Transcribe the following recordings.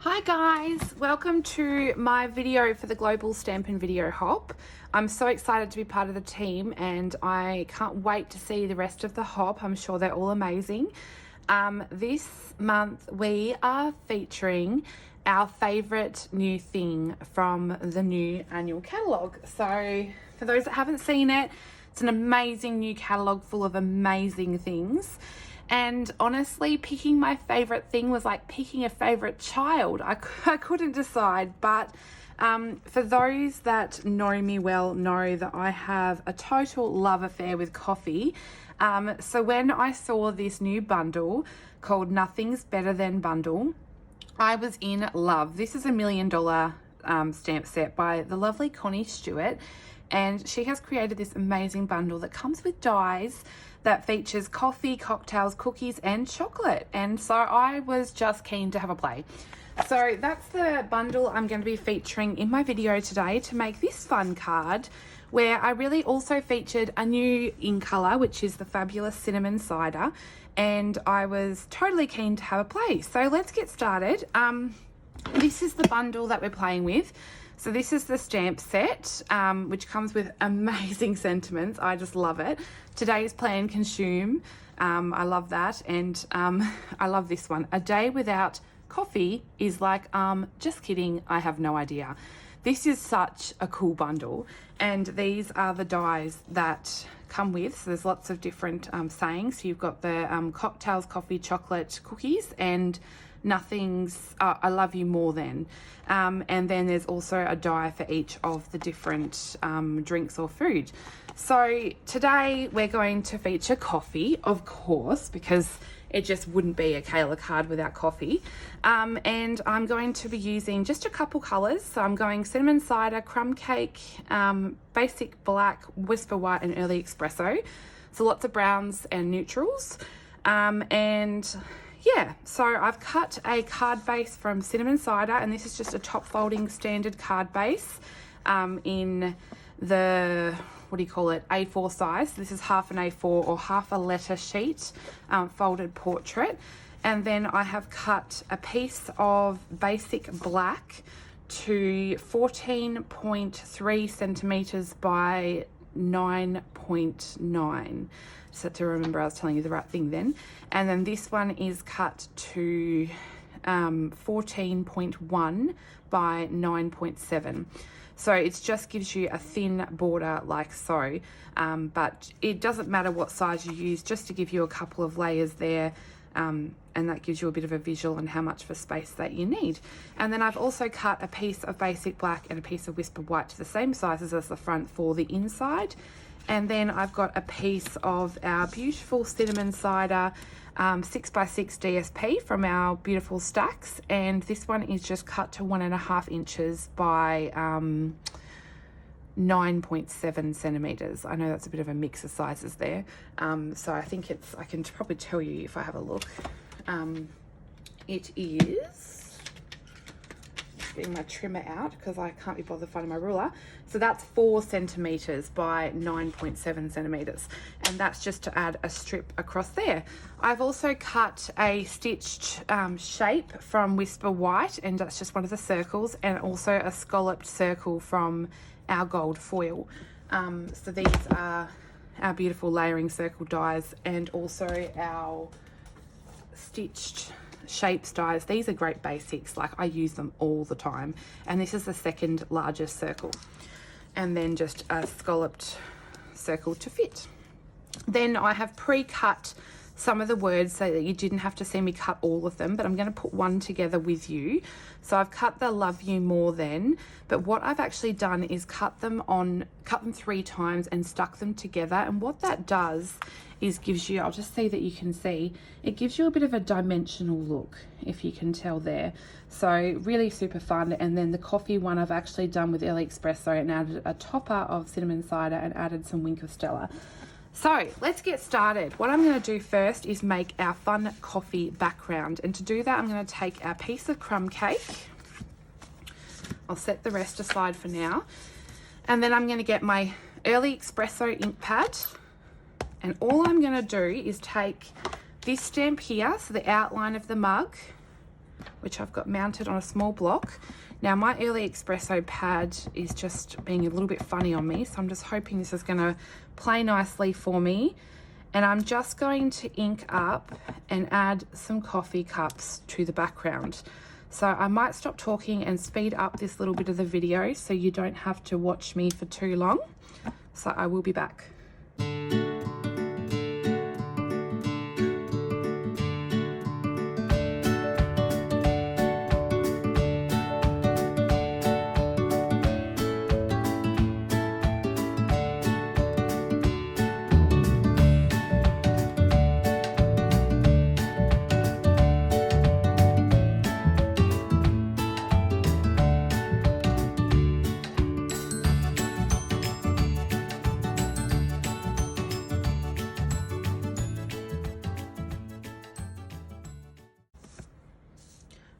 Hi guys, welcome to my video for the Global Stampin' Video Hop. I'm so excited to be part of the team and I can't wait to see the rest of the hop. I'm sure they're all amazing. This month we are featuring our favorite new thing from the new annual catalogue. So for those that haven't seen it, it's an amazing new catalogue full of amazing things. And honestly, picking my favorite thing was like picking a favorite child. I couldn't decide, but for those that know me well know that I have a total love affair with coffee. So when I saw this new bundle called Nothing's Better Than Bundle, I was in love. This is $1 million stamp set by the lovely Connie Stewart, and she has created this amazing bundle that comes with dies that features coffee, cocktails, cookies and chocolate. And so I was just keen to have a play. So that's the bundle I'm going to be featuring in my video today to make this fun card, where I really also featured a new in colour, which is the fabulous cinnamon cider, and I was totally keen to have a play. So let's get started. This is the bundle that we're playing with. So this is the stamp set, which comes with amazing sentiments. I just love it. Today's Plan Consume. I love that. And I love this one. A day without coffee is like, just kidding, I have no idea. This is such a cool bundle. And these are the dies that come with. So there's lots of different sayings. So you've got the cocktails, coffee, chocolate, cookies, and nothing's I love you more than, and then there's also a die for each of the different drinks or food. So today we're going to feature coffee, of course, because it just wouldn't be a Kayla card without coffee. And I'm going to be using just a couple colors. So I'm going cinnamon cider, crumb cake, basic black, whisper white and early espresso. So lots of browns and neutrals. And yeah, so I've cut a card base from cinnamon cider, and this is just a top folding standard card base in the, what do you call it, A4 size. This is half an A4 or half a letter sheet folded portrait. And then I have cut a piece of basic black to 14.3 centimeters by 9.9. So to remember I was telling you the right thing then. And then this one is cut to 14.1 by 9.7. So it just gives you a thin border like so, but it doesn't matter what size you use, just to give you a couple of layers there, and that gives you a bit of a visual on how much of a space that you need. And then I've also cut a piece of basic black and a piece of whisper white to the same sizes as the front for the inside. And then I've got a piece of our beautiful cinnamon cider 6x6 DSP from our beautiful stacks, and this one is just cut to 1.5 inches by 9.7 centimeters. I know that's a bit of a mix of sizes there, so I think it's, I can probably tell you if I have a look. It is, getting my trimmer out because I can't be bothered finding my ruler. So that's 4 centimeters by 9.7 centimeters, and that's just to add a strip across there. I've also cut a stitched shape from Whisper White, and that's just one of the circles, and also a scalloped circle from our gold foil. So these are our beautiful layering circle dies, and also our stitched shapes dies. These are great basics, like I use them all the time, and this is the second largest circle, and then just a scalloped circle to fit. Then I have pre-cut some of the words so that you didn't have to see me cut all of them, but I'm going to put one together with you. So I've cut the love you more than, but what I've actually done is cut them 3 times and stuck them together, and what that does is gives you, I'll just see that you can see, it gives you a bit of a dimensional look, if you can tell there. So really super fun. And then the coffee one I've actually done with early espresso and added a topper of cinnamon cider and added some wink of Stella. So let's get started. What I'm going to do first is make our fun coffee background, and to do that I'm going to take our piece of crumb cake. I'll set the rest aside for now, and then I'm going to get my early espresso ink pad, and all I'm going to do is take this stamp here, so the outline of the mug, which I've got mounted on a small block. Now my early espresso pad is just being a little bit funny on me, so I'm just hoping this is gonna play nicely for me. And I'm just going to ink up and add some coffee cups to the background. So I might stop talking and speed up this little bit of the video so you don't have to watch me for too long. So I will be back.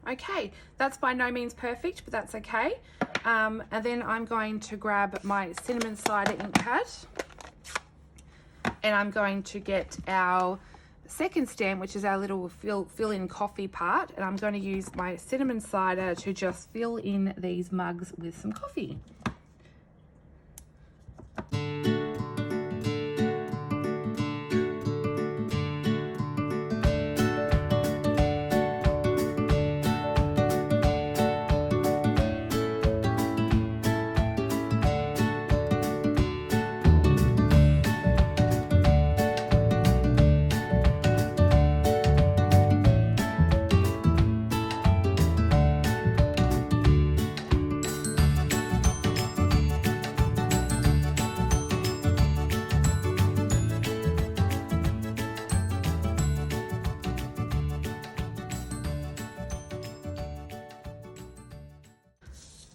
Okay, that's by no means perfect, but that's okay. And then I'm going to grab my cinnamon cider ink pad, and I'm going to get our second stamp, which is our little fill in coffee part, and I'm going to use my cinnamon cider to just fill in these mugs with some coffee.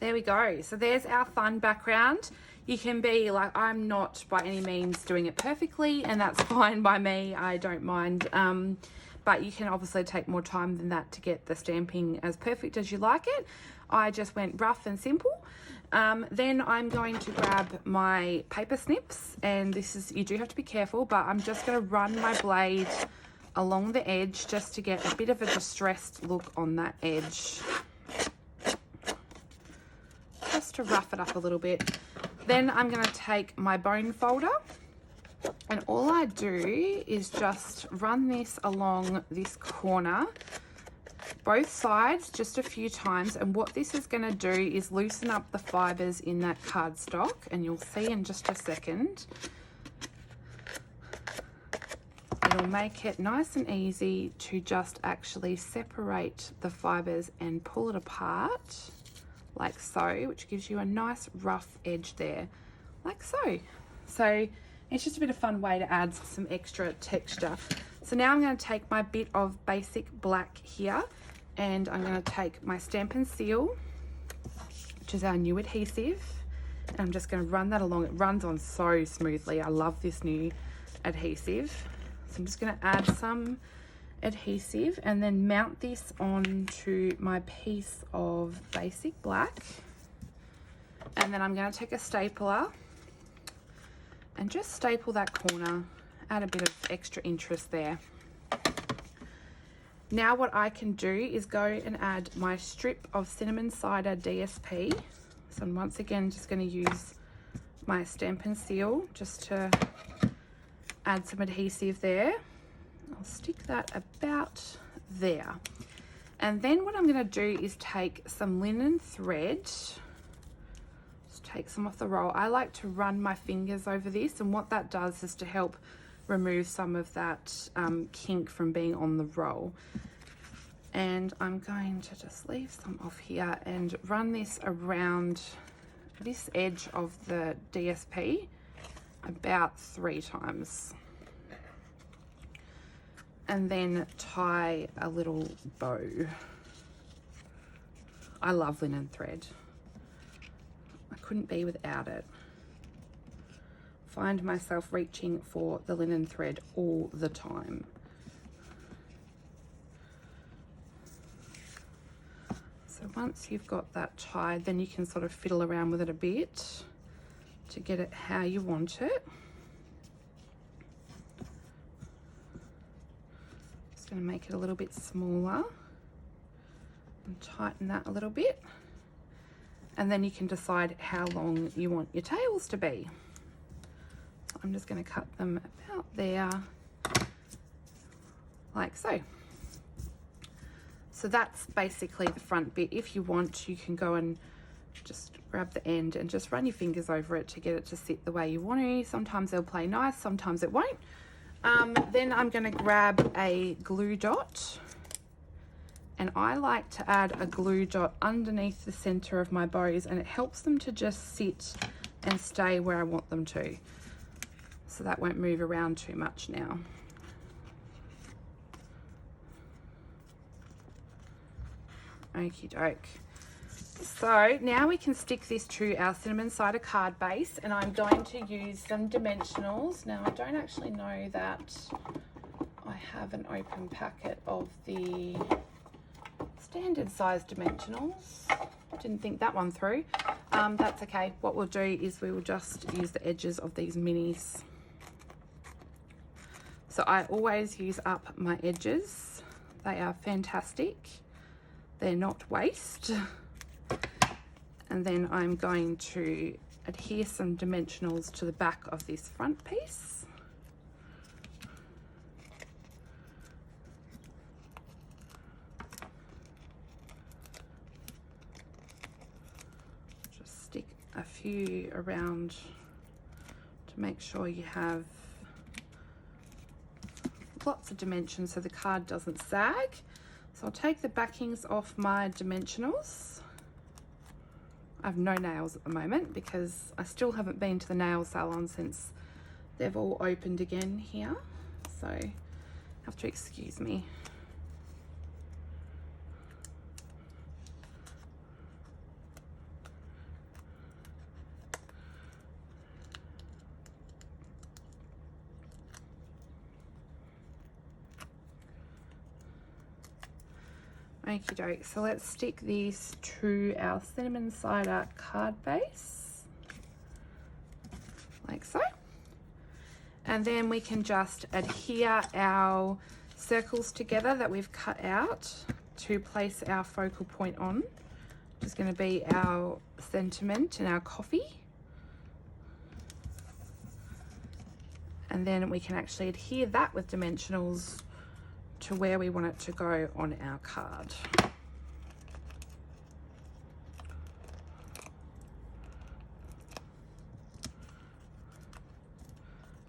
There we go. So there's our fun background. You can be like, I'm not by any means doing it perfectly, and that's fine by me. I don't mind. But you can obviously take more time than that to get the stamping as perfect as you like it. I just went rough and simple. Then I'm going to grab my paper snips, and this is, you do have to be careful, but I'm just going to run my blade along the edge just to get a bit of a distressed look on that edge. Just to rough it up a little bit. Then I'm going to take my bone folder, and all I do is just run this along this corner, both sides, just a few times. And what this is going to do is loosen up the fibers in that cardstock, and you'll see in just a second. It'll make it nice and easy to just actually separate the fibers and pull it apart like so, which gives you a nice rough edge there, like so. So it's just a bit of fun way to add some extra texture. So now I'm going to take my bit of basic black here, and I'm going to take my Stampin' Seal, which is our new adhesive, and I'm just going to run that along. It runs on so smoothly. I love this new adhesive. So I'm just going to add some adhesive and then mount this onto my piece of basic black, and then I'm going to take a stapler and just staple that corner, add a bit of extra interest there. Now what I can do is go and add my strip of cinnamon cider DSP. So I'm once again just going to use my Stampin' Seal just to add some adhesive there. I'll stick that about there. And then what I'm going to do is take some linen thread, just take some off the roll. I like to run my fingers over this, and what that does is to help remove some of that kink from being on the roll. And I'm going to just leave some off here and run this around this edge of the DSP about 3 times. And then tie a little bow. I love linen thread. I couldn't be without it. Find myself reaching for the linen thread all the time. So once you've got that tied, then you can sort of fiddle around with it a bit to get it how you want it. Just going to make it a little bit smaller. and tighten that a little bit. And then you can decide how long you want your tails to be. So I'm just going to cut them about there, like so. So that's basically the front bit. If you want, you can go and just grab the end and just run your fingers over it to get it to sit the way you want to. Sometimes they'll play nice, sometimes it won't. Then I'm going to grab a glue dot, and I like to add a glue dot underneath the center of my bows, and it helps them to just sit and stay where I want them to. So that won't move around too much now. Okie doke. So now we can stick this to our cinnamon cider card base, and I'm going to use some dimensionals. Now I don't actually know that I have an open packet of the standard size dimensionals. Didn't think that one through. That's okay. What we'll do is we will just use the edges of these minis. So I always use up my edges. They are fantastic. They're not waste. And then I'm going to adhere some dimensionals to the back of this front piece. Just stick a few around to make sure you have lots of dimensions so the card doesn't sag. So I'll take the backings off my dimensionals. I have no nails at the moment because I still haven't been to the nail salon since they've all opened again here. So you have to excuse me. Okie doke, so let's stick these to our cinnamon cider card base, like so. And then we can just adhere our circles together that we've cut out to place our focal point on, which is going to be our sentiment and our coffee. And then we can actually adhere that with dimensionals to where we want it to go on our card.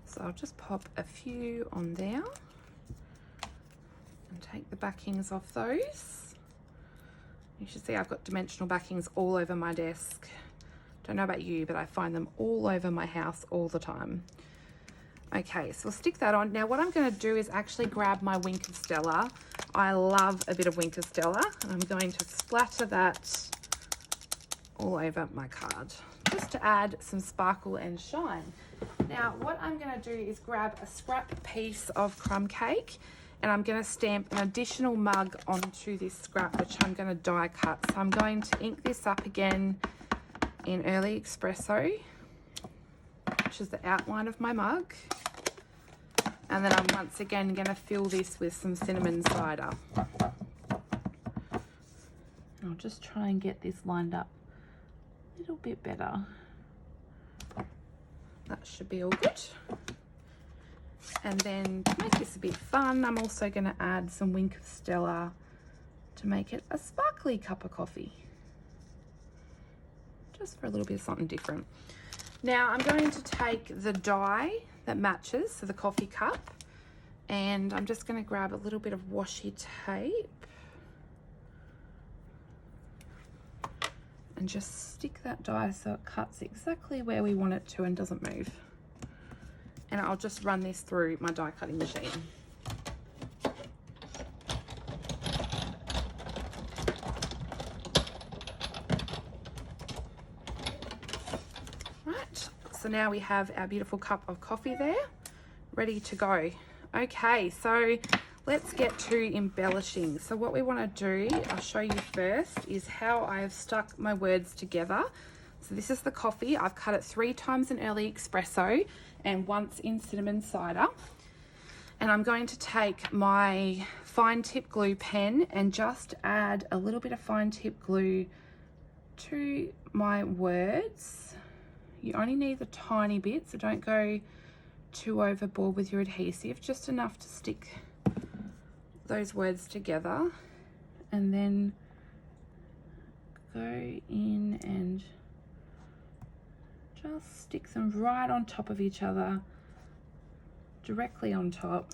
So I'll just pop a few on there and take the backings off those. You should see I've got dimensional backings all over my desk. Don't know about you, but I find them all over my house all the time. Okay, so we'll stick that on. Now what I'm going to do is actually grab my Wink of Stella. I love a bit of Wink of Stella, and I'm going to splatter that all over my card just to add some sparkle and shine. Now what I'm going to do is grab a scrap piece of crumb cake, and I'm going to stamp an additional mug onto this scrap, which I'm going to die cut. So I'm going to ink this up again in Early Espresso, which is the outline of my mug. And then I'm once again going to fill this with some cinnamon cider. I'll just try and get this lined up a little bit better. That should be all good. And then to make this a bit fun, I'm also going to add some Wink of Stella to make it a sparkly cup of coffee. Just for a little bit of something different. Now I'm going to take the die that matches, so the coffee cup, and I'm just going to grab a little bit of washi tape and just stick that die so it cuts exactly where we want it to and doesn't move. And I'll just run this through my die cutting machine. So now we have our beautiful cup of coffee there, ready to go. Okay, so let's get to embellishing. So what we want to do, I'll show you first, is how I have stuck my words together. So this is the coffee. I've cut it 3 times in Early Espresso and once in cinnamon cider. And I'm going to take my fine tip glue pen and just add a little bit of fine tip glue to my words. You only need a tiny bit, so don't go too overboard with your adhesive, just enough to stick those words together, and then go in and just stick them right on top of each other, directly on top.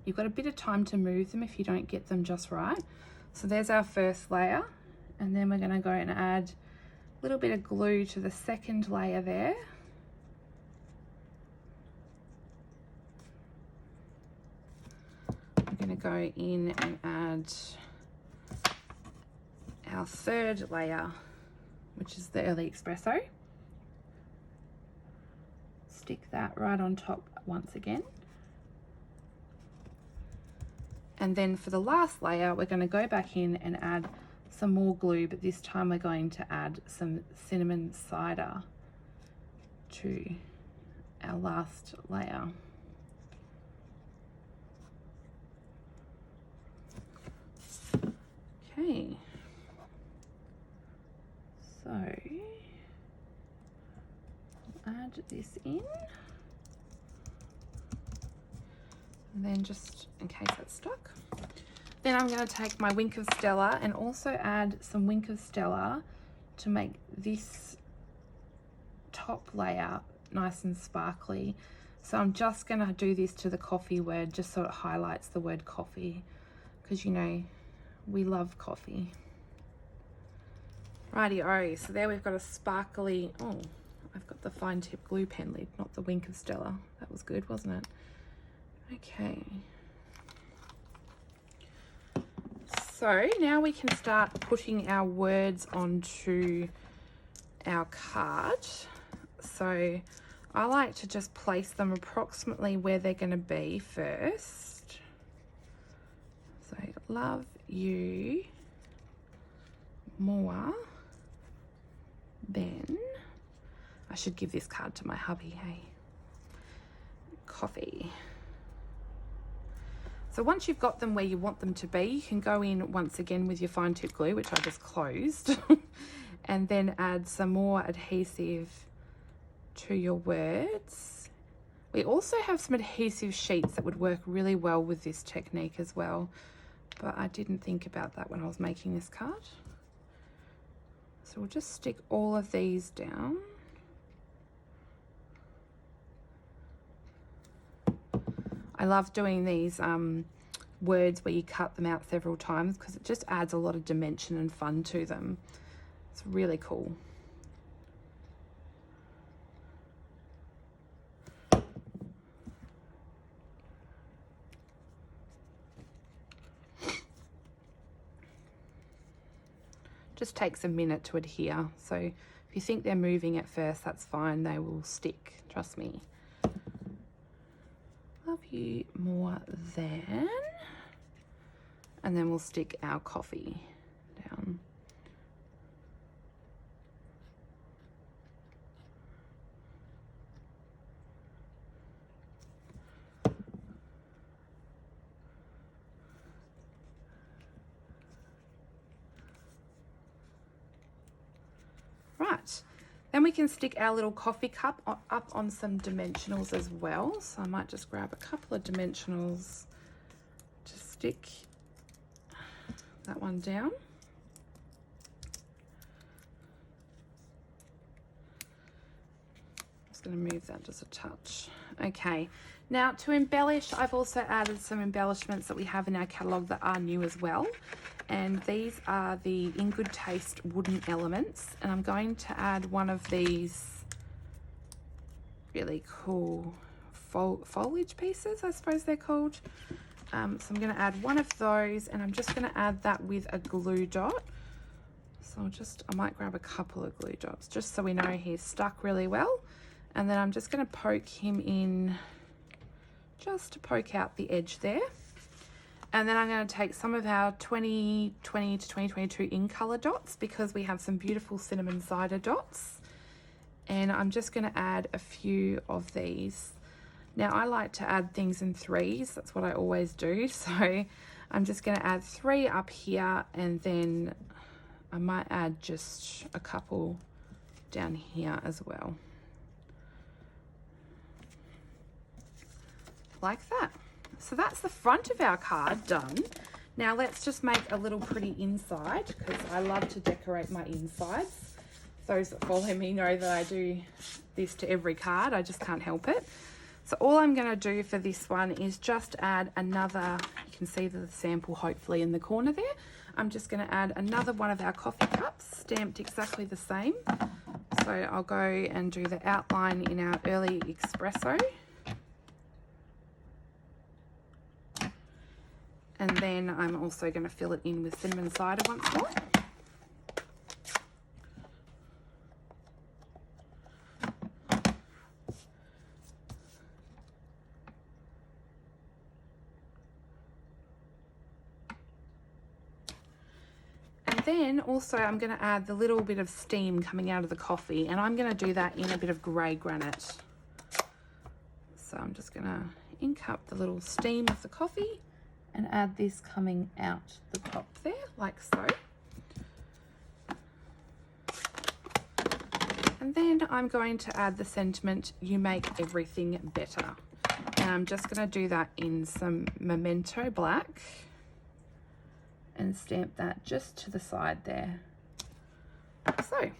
You've got a bit of time to move them if you don't get them just right. So there's our first layer, and then we're going to go and add a little bit of glue to the second layer there. We're going to go in and add our third layer, which is the early espresso. Stick that right on top once again. And then for the last layer, we're going to go back in and add some more glue, but this time we're going to add some cinnamon cider to our last layer. Okay, so add this in, and then just in case that's stuck, then I'm going to take my Wink of Stella and also add some Wink of Stella to make this top layer nice and sparkly. So I'm just going to do this to the coffee word, just so it highlights the word coffee, because you know we love coffee. Righty-o, so there we've got a sparkly, oh, I've got the fine tip glue pen lid, not the Wink of Stella. That was good, wasn't it? Okay. So now we can start putting our words onto our card. So I like to just place them approximately where they're going to be first. So love you more than, I should give this card to my hubby, hey, coffee. So once you've got them where you want them to be, you can go in once again with your fine tip glue, which I just closed, and then add some more adhesive to your words. We also have some adhesive sheets that would work really well with this technique as well, but I didn't think about that when I was making this card. So we'll just stick all of these down. I love doing these words where you cut them out several times because it just adds a lot of dimension and fun to them. It's really cool. Just takes a minute to adhere, so if you think they're moving at first, that's fine, they will stick, trust me. Love you more than, and then we'll stick our coffee down. Right, then we can stick our little coffee cup up on some dimensionals as well. So I might just grab a couple of dimensionals to stick that one down. Just going to move that just a touch. Okay, now to embellish, I've also added some embellishments that we have in our catalogue that are new as well. And these are the In Good Taste wooden elements, and I'm going to add one of these really cool foliage pieces, I suppose they're called. So I'm going to add one of those, and I'm just going to add that with a glue dot. So I might grab a couple of glue dots just so we know he's stuck really well. And then I'm just going to poke him in just to poke out the edge there. And then I'm going to take some of our 2020 to 2022 in color dots, because we have some beautiful cinnamon cider dots. And I'm just going to add a few of these. Now I like to add things in threes, that's what I always do, so I'm just going to add 3 up here, and then I might add just a couple down here as well, like that. So that's the front of our card done. Now let's just make a little pretty inside, because I love to decorate my insides. Those that follow me know that I do this to every card, I just can't help it. So all I'm going to do for this one is just add another, you can see the sample hopefully in the corner there. I'm just going to add another one of our coffee cups, stamped exactly the same. So I'll go and do the outline in our early espresso. And then I'm also going to fill it in with cinnamon cider once more. Then also I'm going to add the little bit of steam coming out of the coffee, and I'm going to do that in a bit of grey granite. So I'm just going to ink up the little steam of the coffee and add this coming out the top there, like so. And then I'm going to add the sentiment, "You make everything better." And I'm just going to do that in some Memento black and stamp that just to the side there. So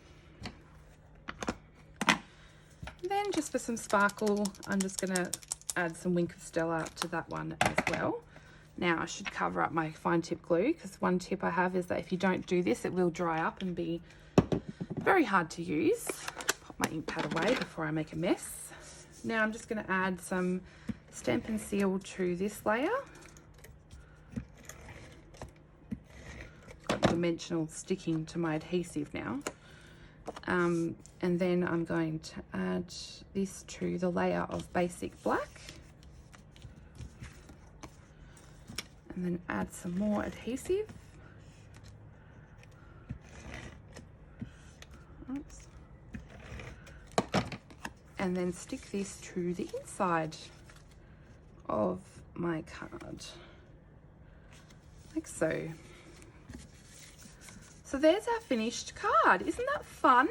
then just for some sparkle, I'm just going to add some Wink of Stella to that one as well. Now I should cover up my fine tip glue, because one tip I have is that if you don't do this, it will dry up and be very hard to use. Pop my ink pad away before I make a mess. Now I'm just going to add some Stampin' Seal to this layer. Got dimensional sticking to my adhesive now. And then I'm going to add this to the layer of basic black. And then add some more adhesive. Oops. And then stick this to the inside of my card, like so. So there's our finished card. Isn't that fun?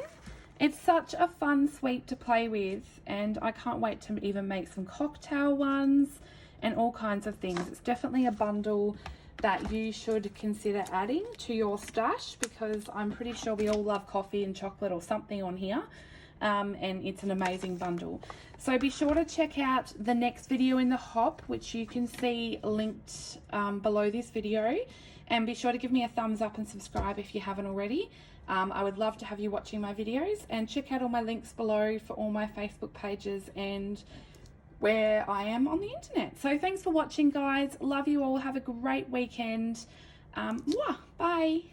It's such a fun suite to play with, and I can't wait to even make some cocktail ones and all kinds of things. It's definitely a bundle that you should consider adding to your stash, because I'm pretty sure we all love coffee and chocolate or something on here. And it's an amazing bundle. So be sure to check out the next video in the hop, which you can see linked below this video, and be sure to give me a thumbs up and subscribe if you haven't already. I would love to have you watching my videos, and check out all my links below for all my Facebook pages and where I am on the internet. So thanks for watching, guys. Love you all. Have a great weekend. Bye.